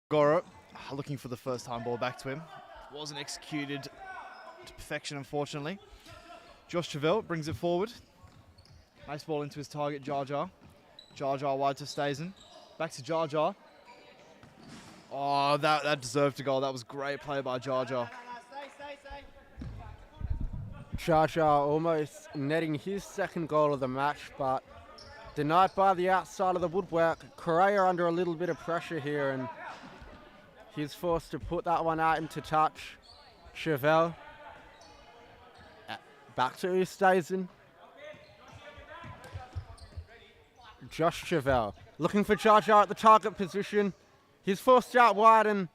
Goro looking for the first time ball back to him. Wasn't executed to perfection, unfortunately. Josh Travell brings it forward. Nice ball into his target, Jar Jar. Jar Jar wide to Stazen. Back to Jar Jar. Oh, that deserved a goal. That was great play by Jar Jar. Jar Jar almost netting his second goal of the match, but denied by the outside of the woodwork. Correa under a little bit of pressure here, and he's forced to put that one out into touch. Chevelle. Back to Ustazen. Josh Chevelle looking for Jar Jar at the target position. He's forced out wide, and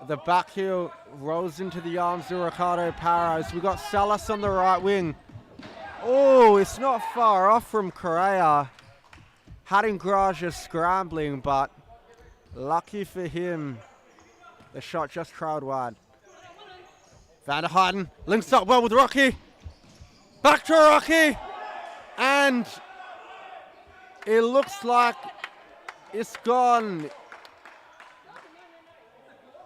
the back heel rolls into the arms of Ricardo Parros. We got Salas on the right wing. Oh, it's not far off from Correa. Had Ingraja scrambling, but lucky for him, the shot just trailed wide. Van der Heijden links up well with Rocky. Back to Rocky. And it looks like it's gone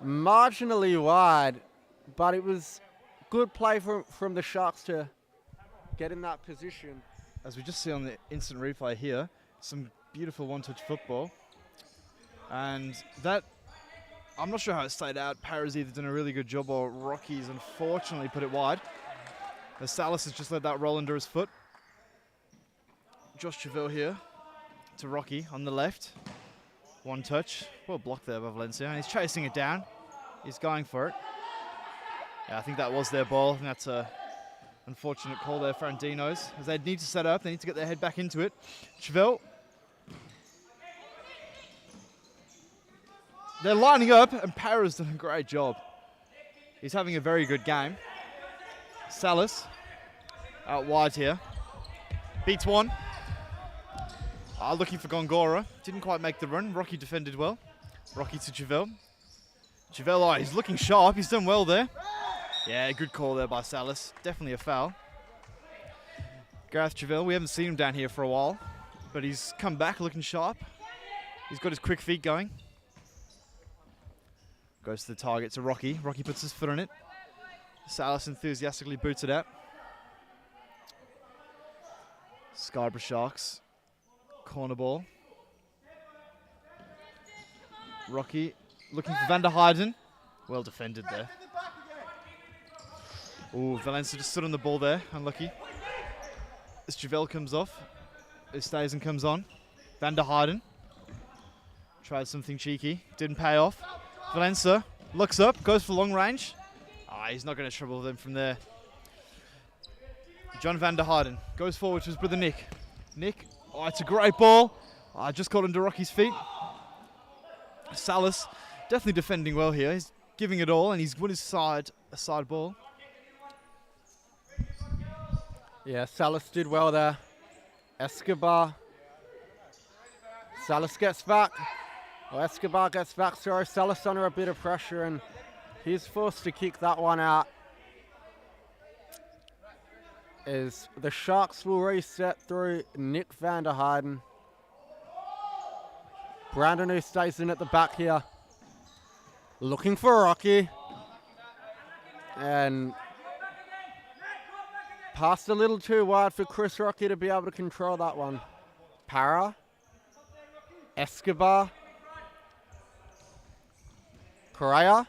marginally wide, but it was good play from the Sharks to get in that position. As we just see on the instant replay here, some beautiful one-touch football. And that, I'm not sure how it stayed out. Para's either done a really good job or Rocky's unfortunately put it wide. As Salas has just let that roll under his foot. Josh Travell here to Rocky on the left. One touch. Well blocked there by Valencia. And he's chasing it down. He's going for it. Yeah, I think that was their ball. And that's a unfortunate call there for Andinos. As they need to set up, they need to get their head back into it. Travell. They're lining up, and Para's done a great job. He's having a very good game. Salas out wide here. Beats one. Looking for Gongora. Didn't quite make the run. Rocky defended well. Rocky to Travell. Travell, he's looking sharp. He's done well there. Yeah, good call there by Salas. Definitely a foul. Gareth Travell, we haven't seen him down here for a while, but he's come back looking sharp. He's got his quick feet going. Goes to the target to Rocky. Rocky puts his foot on it. Salas enthusiastically boots it out. Scarborough Sharks. Corner ball. Rocky looking for Van der Heijden. Well defended there. Ooh, Valencia just stood on the ball there. Unlucky. As Travell comes off. Ustazen comes on. Van der Heijden. Tried something cheeky. Didn't pay off. Valencia looks up. Goes for long range. He's not going to trouble them from there. John Van der Heijden goes forward to his brother Nick. Nick. It's a great ball. Just caught under Rocky's feet. Salas definitely defending well here. He's giving it all, and he's won his side a side ball. Yeah, Salas did well there. Escobar. Salas gets back. Escobar gets back. Sorry, Salas under a bit of pressure, and he's forced to kick that one out. As the Sharks will reset through Nick Van der Heijden. Brandon Ustazen at the back here. Looking for Rocky. And passed a little too wide for Chris Rocky to be able to control that one. Para. Escobar. Correa.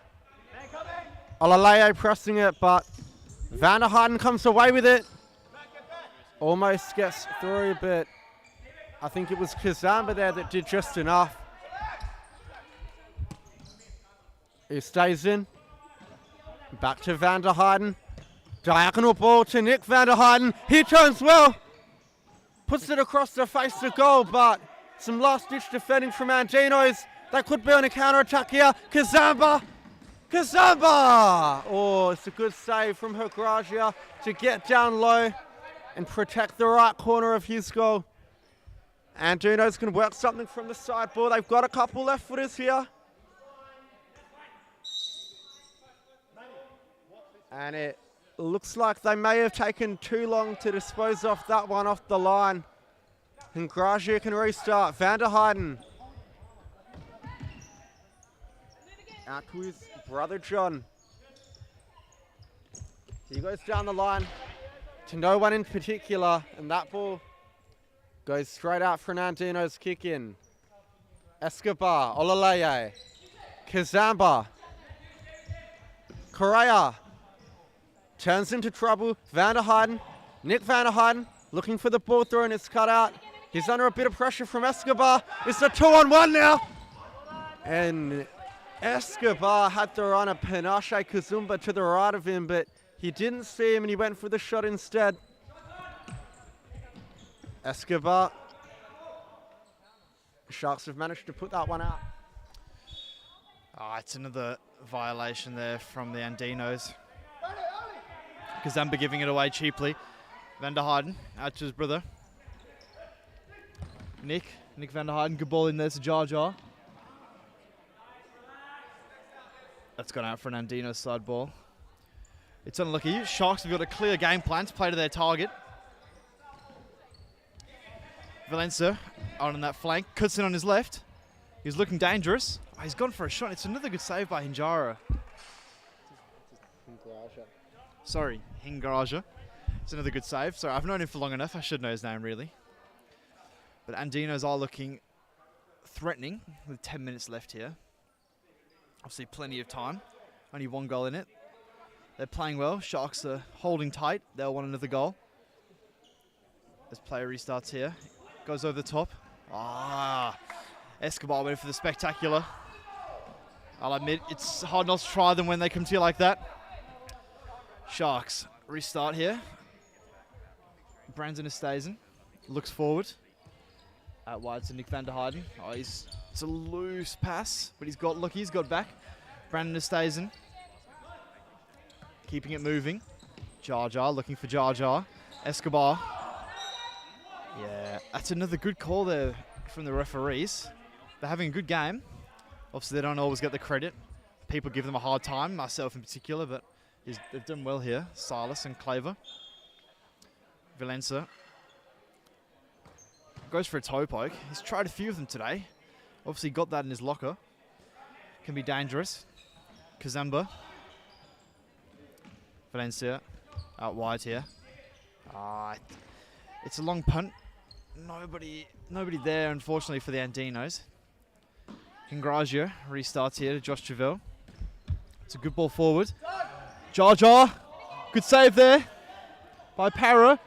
Olaleye pressing it, but Van der Heijden comes away with it. Almost gets through, but I think it was Kazamba there that did just enough. He stays in. Back to Van der Heijden. Diagonal ball to Nick Van der Heijden. He turns well. Puts it across the face of goal, but some last-ditch defending from Andinos. That could be on a counter-attack here. Kazamba! Kazamba! Oh, it's a good save from Hergragia to get down low and protect the right corner of his goal. Andinos can work something from the side ball. They've got a couple left footers here. And it looks like they may have taken too long to dispose of that one off the line. And Gragia can restart. Van der Heijden. out to his brother John. He goes down the line to no one in particular, and that ball goes straight out for an Andinos kick in. Escobar, Olaleye, Kazamba, Correa turns into trouble. Van der Heijden, Nick Van der Heijden looking for the ball throw and it's cut out. He's under a bit of pressure from Escobar. It's a 2-on-1 now. And Escobar had to run a Panache Kazumba to the right of him, but he didn't see him and he went for the shot instead. Escobar. Sharks have managed to put that one out. It's another violation there from the Andinos. Kazamba giving it away cheaply. Van der Heijden out to his brother. Nick Van der Heijden, good ball in there to Jar Jar. That's gone out for an Andinos side ball. It's unlucky. Sharks have got a clear game plan to play to their target. Valencia on that flank. Kutsin on his left. He's looking dangerous. Oh, he's gone for a shot. It's another good save by Hinjara. Sorry, Hingaraja. It's another good save. Sorry, I've known him for long enough. I should know his name, really. But Andinos are looking threatening with 10 minutes left here. Obviously, plenty of time. Only one goal in it. They're playing well. Sharks are holding tight. They'll want another goal. As play restarts here. Goes over the top. Escobar went for the spectacular. I'll admit, it's hard not to try them when they come to you like that. Sharks restart here. Brandon Estazen looks forward. Out wide to Nick Van der Heijden. It's a loose pass, but he's got lucky. He's got back. Brandon Estazen keeping it moving. Jar Jar looking for Jar Jar. Escobar. Yeah, that's another good call there from the referees. They're having a good game. Obviously, they don't always get the credit. People give them a hard time, myself in particular, but they've done well here. Silas and Claver. Valencia goes for a toe poke. He's tried a few of them today. Obviously got that in his locker. Can be dangerous. Kazamba. Valencia out wide here. It's a long punt. Nobody there, unfortunately, for the Andinos. Hingragia restarts here to Josh Travell. It's a good ball forward. Jar Jar. Good save there by Para.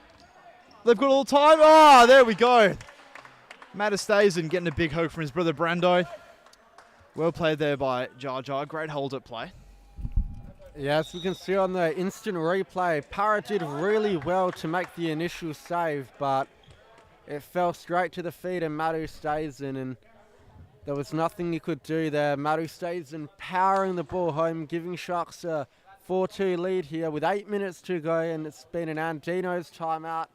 They've got all time. There we go. Matt Estazen getting a big hug from his brother Brando. Well played there by Jar Jar. Great hold-up play. Yes, we can see on the instant replay, Para did really well to make the initial save, but it fell straight to the feet of Matt Estazen, and there was nothing he could do there. Matt Estazen powering the ball home, giving Sharks a 4-2 lead here with 8 minutes to go, and it's been an Andinos timeout.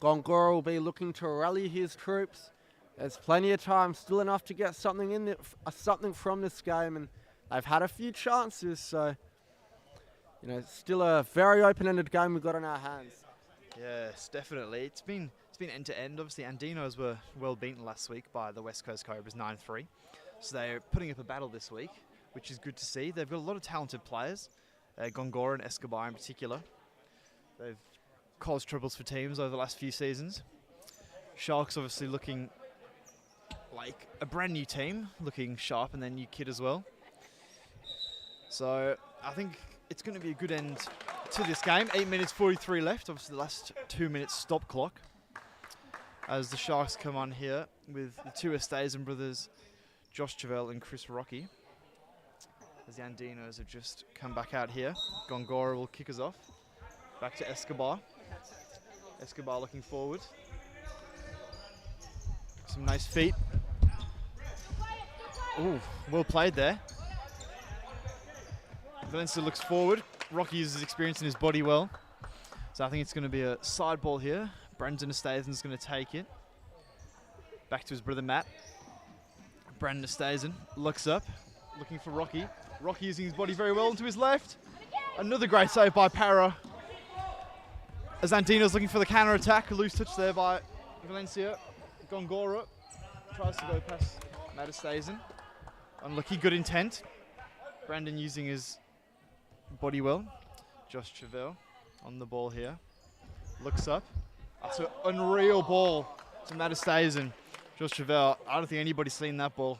Gongora will be looking to rally his troops. There's plenty of time, still enough to get something something from this game, and they've had a few chances, so still a very open-ended game we've got on our hands. Yes, definitely. It's been end-to-end. Obviously, Andinos were well beaten last week by the West Coast Cobras 9-3, so they're putting up a battle this week, which is good to see. They've got a lot of talented players, Gongora and Escobar in particular. They've caused troubles for teams over the last few seasons. Sharks obviously looking like a brand new team, looking sharp, and their new kid as well. So I think it's going to be a good end to this game. 8 minutes 43 left. Obviously the last 2 minutes stop clock. As the Sharks come on here with the two Estazen brothers, Josh Travell and Chris Rocky. As the Andinos have just come back out here. Gongora will kick us off. Back to Escobar. Escobar looking forward. Some nice feet. Ooh, well played there. Valencia looks forward. Rocky uses his experience in his body well. So I think it's going to be a side ball here. Brandon Estazen's going to take it. Back to his brother Matt. Brandon Estazen looks up, looking for Rocky. Rocky using his body very well into his left. Another great save by Para. As Andinos looking for the counter-attack. A loose touch there by Valencia. Gongora tries to go past Matt Estazen. Unlucky, good intent. Brandon using his body well. Josh Travell on the ball here. Looks up. That's an unreal ball to Matastaisen. Josh Travell, I don't think anybody's seen that ball.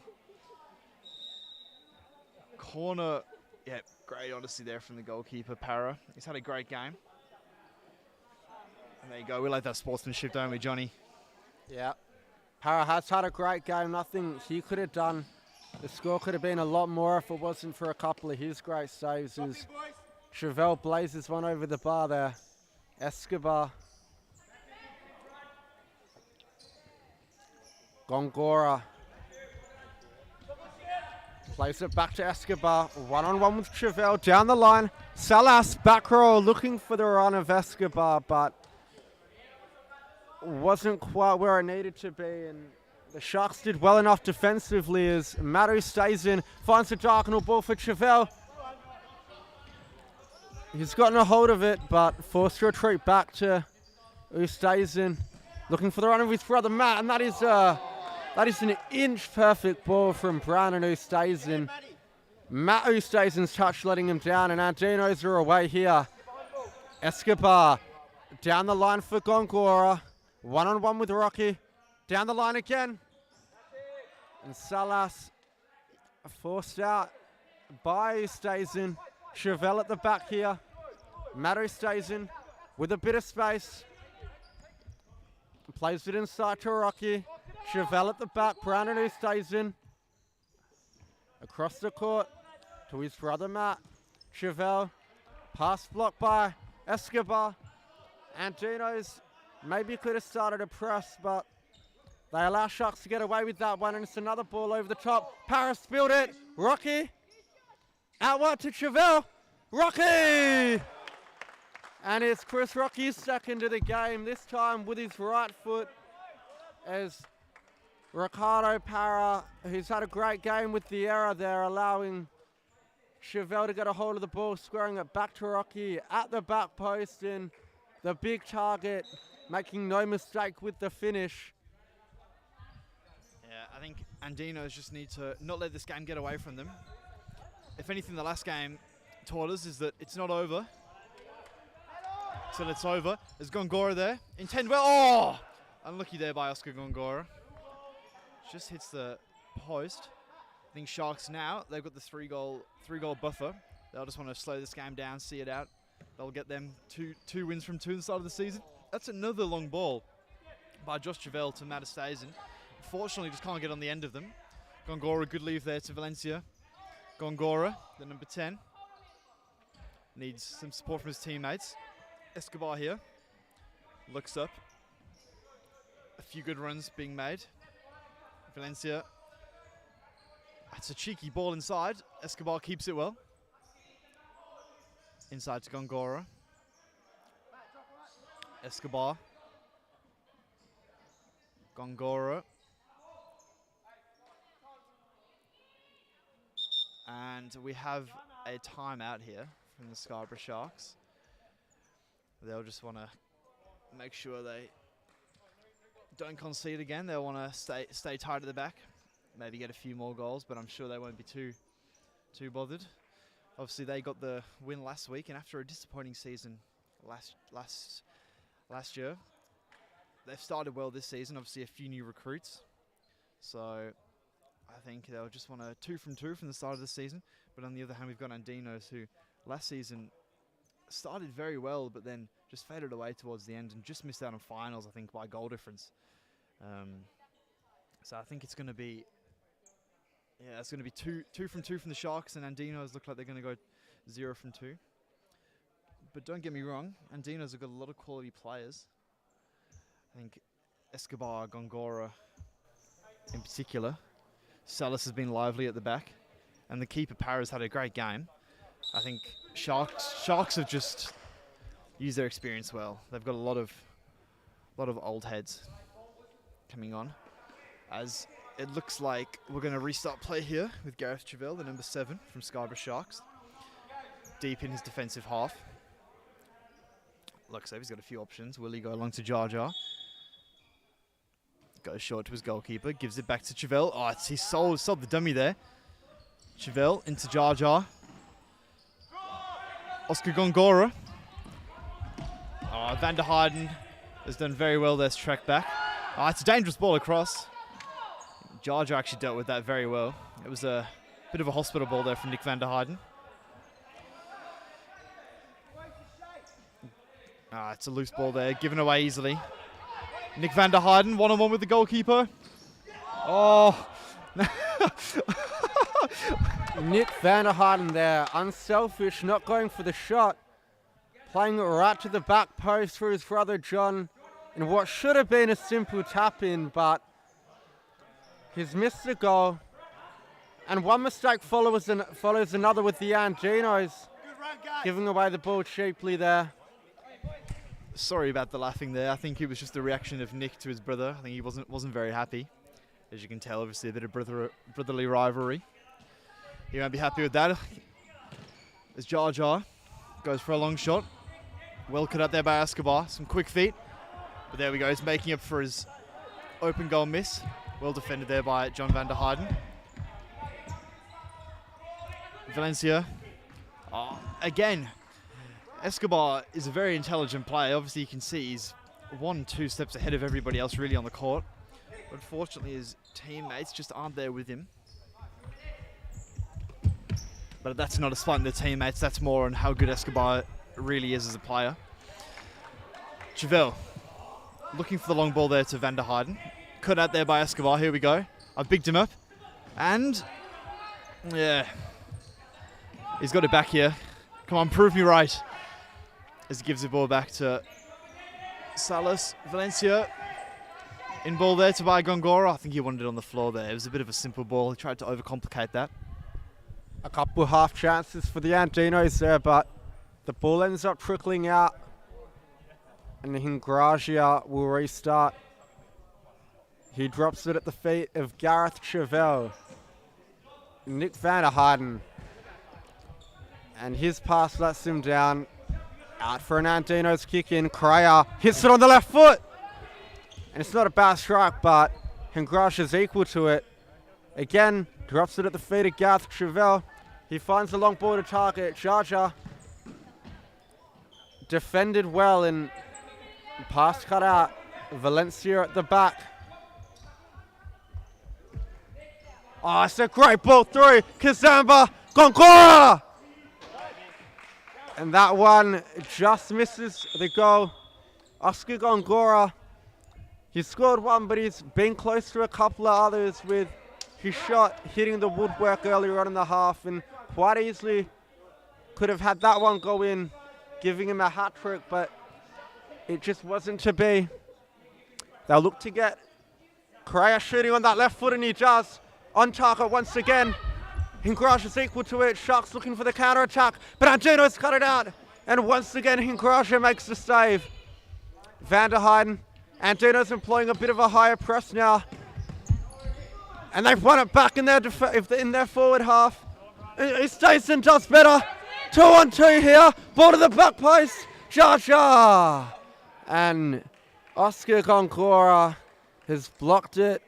Corner, yeah, great honesty there from the goalkeeper, Para. He's had a great game. And there you go, we like that sportsmanship, don't we, Johnny? Yeah. Para has had a great game. Nothing he could have done. The score could have been a lot more if it wasn't for a couple of his great saves. As Travell blazes one over the bar there. Escobar. Gongora. Plays it back to Escobar. One-on-one with Travell down the line. Salas back row looking for the run of Escobar, but wasn't quite where it needed to be. And the Sharks did well enough defensively as Matu stays in, finds a diagonal ball for Travell. He's gotten a hold of it, but forced to retreat back to Ustaisen. Looking for the run of his brother Matt, and that is an inch perfect ball from Brandon Ustaisen. Matt Ustaisen's touch letting him down, and Andinos are away here. Escobar down the line for Gongora. One-on-one with Rocky. Down the line again. And Salas forced out by Ustaisen. Travell at the back here. Matt Ustaisen with a bit of space. Plays it inside to Rocky. Travell at the back. Brandon Ustaisen. Across the court to his brother Matt. Travell. Pass blocked by Escobar. Andinos maybe could have started a press, but they allow Sharks to get away with that one, and it's another ball over the top. Paris spilled it. Rocky. Out wide to Travell. Rocky! And it's Chris Rocky's second of the game, this time with his right foot, as Ricardo Para, who's had a great game with the error there, allowing Travell to get a hold of the ball, squaring it back to Rocky at the back post, and the big target making no mistake with the finish. Yeah, I think Andinos just need to not let this game get away from them. If anything, the last game taught us is that it's not over till it's over. There's Gongora there. Intend well. Oh! Unlucky there by Oscar Gongora. Just hits the post. I think Sharks now, they've got the three goal buffer. They'll just want to slow this game down, see it out. They'll get them two wins from two in the start of the season. That's another long ball by Josh Travell to Matastaisen. Unfortunately, just can't get on the end of them. Gongora, good leave there to Valencia. Gongora, the number 10. Needs some support from his teammates. Escobar here. Looks up. A few good runs being made. Valencia. That's a cheeky ball inside. Escobar keeps it well. Inside to Gongora. Escobar. Gongora. And we have a timeout here from the Scarborough Sharks. They'll just want to make sure they don't concede again. They'll want to stay tight at the back. Maybe get a few more goals, but I'm sure they won't be too bothered. Obviously, they got the win last week, and after a disappointing season last year, they've started well this season. Obviously, a few new recruits. So I think they'll just want a 2 from 2 from the start of the season. But on the other hand, we've got Andinos, who last season started very well, but then just faded away towards the end and just missed out on finals, I think, by goal difference. So I think it's going to be, it's going to be 2 from 2 from the Sharks, and Andinos look like they're going to go 0 from 2. But don't get me wrong, Andinos have got a lot of quality players. I think Escobar, Gongora in particular. Salas has been lively at the back, and the keeper Para's had a great game. I think Sharks have just used their experience well. They've got a lot of old heads coming on, as it looks like we're going to restart play here with Gareth Travell, the number 7 from Scarborough Sharks, deep in his defensive half. Looks like he's got a few options. Will he go along to Jar Jar? Goes short to his goalkeeper, gives it back to Travell. Oh, he sold the dummy there. Travell into Jar Jar. Oscar Gongora. Van der Heijden has done very well there to track back. It's a dangerous ball across. Jar Jar actually dealt with that very well. It was a bit of a hospital ball there from Nick van der Heijden. It's a loose ball there, given away easily. Nick van der Heijden, one-on-one with the goalkeeper. Oh. Nick van der Heijden there, unselfish, not going for the shot. Playing it right to the back post for his brother John in what should have been a simple tap-in, but he's missed the goal. And one mistake follows another with the Andinos, giving away the ball cheaply there. Sorry about the laughing there. I think it was just the reaction of Nick to his brother. I think he wasn't very happy. As you can tell, obviously a bit of brotherly rivalry. He won't be happy with that. As Jar Jar goes for a long shot. Well cut out there by Escobar. Some quick feet. But there we go. He's making up for his open goal miss. Well defended there by John van der Heijden. Valencia. Again, Escobar is a very intelligent player. Obviously, you can see he's 1-2 steps ahead of everybody else really on the court. Unfortunately, his teammates just aren't there with him. But that's not a slight on the teammates. That's more on how good Escobar really is as a player. Chevelle looking for the long ball there to van der Heijden. Cut out there by Escobar. Here we go. I've bigged him up. And, yeah. He's got it back here. Come on, prove me right. As he gives the ball back to Salas. Valencia. In ball there to by Gongora. I think he wanted it on the floor there. It was a bit of a simple ball. He tried to overcomplicate that. A couple of half chances for the Andinos there, but the ball ends up trickling out. And Hingragia will restart. He drops it at the feet of Gareth Chevelle. Nick van der Heijden. And his pass lets him down. Out for an Andinos kick in. Correa hits it on the left foot. And it's not a bad strike, but Hingragia's equal to it. Again, drops it at the feet of Gareth Chevelle. He finds the long ball to target. Jar Jar defended well and pass cut out. Valencia at the back. Oh, it's a great ball through. Kazamba, Gongora! And that one just misses the goal. Oscar Gongora, he scored one, but he's been close to a couple of others with his shot hitting the woodwork earlier on in the half, and quite easily could have had that one go in, giving him a hat trick, but it just wasn't to be. They'll look to get Correa shooting on that left foot, and he does. On target once again. Hingragia is equal to it. Sharks looking for the counter attack, but Andinos cut it out. And once again, Hingragia makes the save. Van der Heijden. Andinos employing a bit of a higher press now. And they've won it back in their forward half. Stason does better. 2-on-2 here. Ball to the back post. Jar Jar. And Oscar Gongora has blocked it.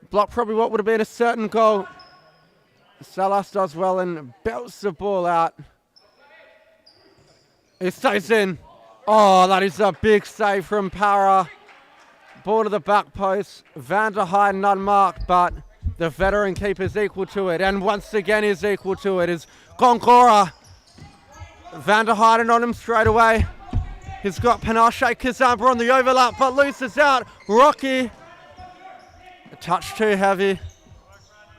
Blocked probably what would have been a certain goal. Salas does well and belts the ball out. It stays in. Oh, that is a big save from Para. Ball to the back post. Van der Heijden unmarked, but the veteran keeper's equal to it. And once again is equal to it is Gongora. Van der Heijden on him straight away. He's got Panache Kazamba on the overlap, but loses out. Rocky. A touch too heavy.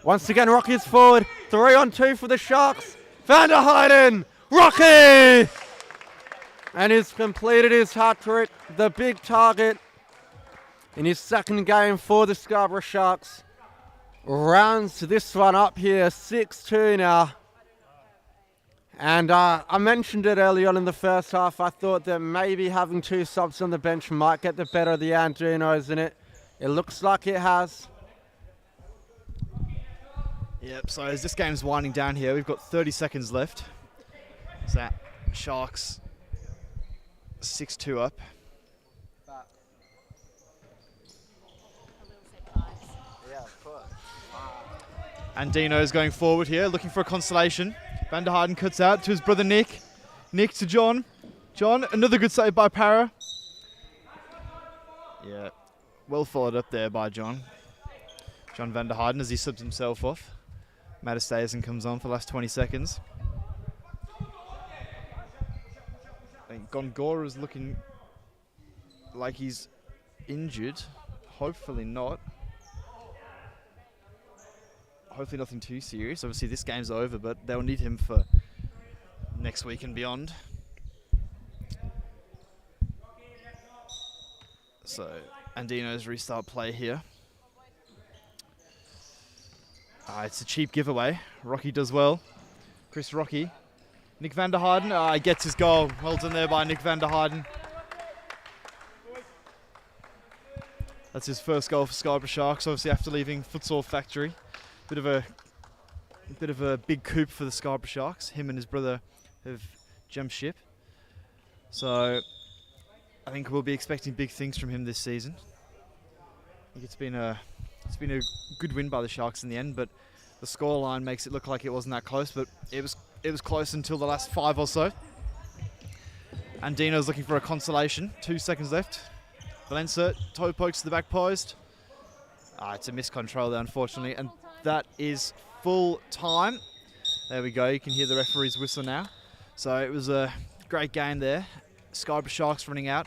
Once again, Rocky's forward. 3-on-2 for the Sharks. Van der Heijden. Rocky! And he's completed his hat trick. The big target in his second game for the Scarborough Sharks. Rounds this one up here. 6-2 now. And I mentioned it early on in the first half. I thought that maybe having two subs on the bench might get the better of the Andinos, and it looks like it has. Yep, so as this game's winding down here, we've got 30 seconds left. So Sharks 6-2 up. Andinos going forward here, looking for a consolation. Van der Harden cuts out to his brother Nick. Nick to John. John, another good save by Para. Yeah, well followed up there by John. John Van der Harden as he subs himself off. Matt Estayson comes on for the last 20 seconds. I think Gongora is looking like he's injured. Hopefully not. Hopefully nothing too serious. Obviously this game's over, but they'll need him for next week and beyond. So Andinos restart play here. It's a cheap giveaway. Rocky does well. Chris Rocky. Nick Van der Harden gets his goal. Well done there by Nick Van der Harden. That's his first goal for Scarborough Sharks, obviously after leaving Futsal Factory. Bit of a big coup for the Scarborough Sharks. Him and his brother have jumped ship. So I think we'll be expecting big things from him this season. I think it's been a good win by the Sharks in the end, but the scoreline makes it look like it wasn't that close, but it was close until the last 5 or so. Andino's looking for a consolation. 2 seconds left. Valencia toe pokes to the back post. It's a miscontrol there, unfortunately, and that is full time. There we go. You can hear the referee's whistle now. So it was a great game there. Scarborough Sharks running out.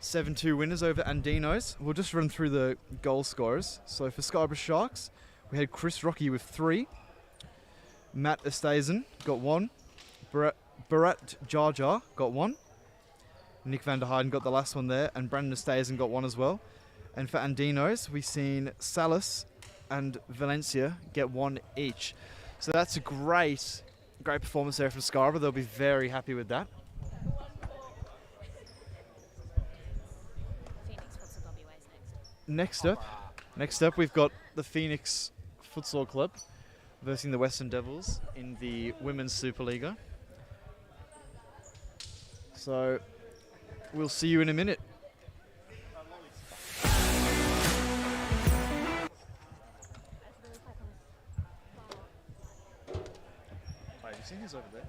7-2 winners over Andinos. We'll just run through the goal scorers. So for Scarborough Sharks, we had Chris Rocky with 3. Matt Estayson got 1. Barat Jar got 1. Nick Van der Harden got the last one there, and Brandon Estayson got 1 as well. And for Andinos, we've seen Salas and Valencia get 1 each. So that's a great performance there from Scarborough. They'll be very happy with that. Next up, we've got the Phoenix Futsal Club versus the Western Devils in the Women's Supa-Liga. So we'll see you in a minute. Have you seen who's over there?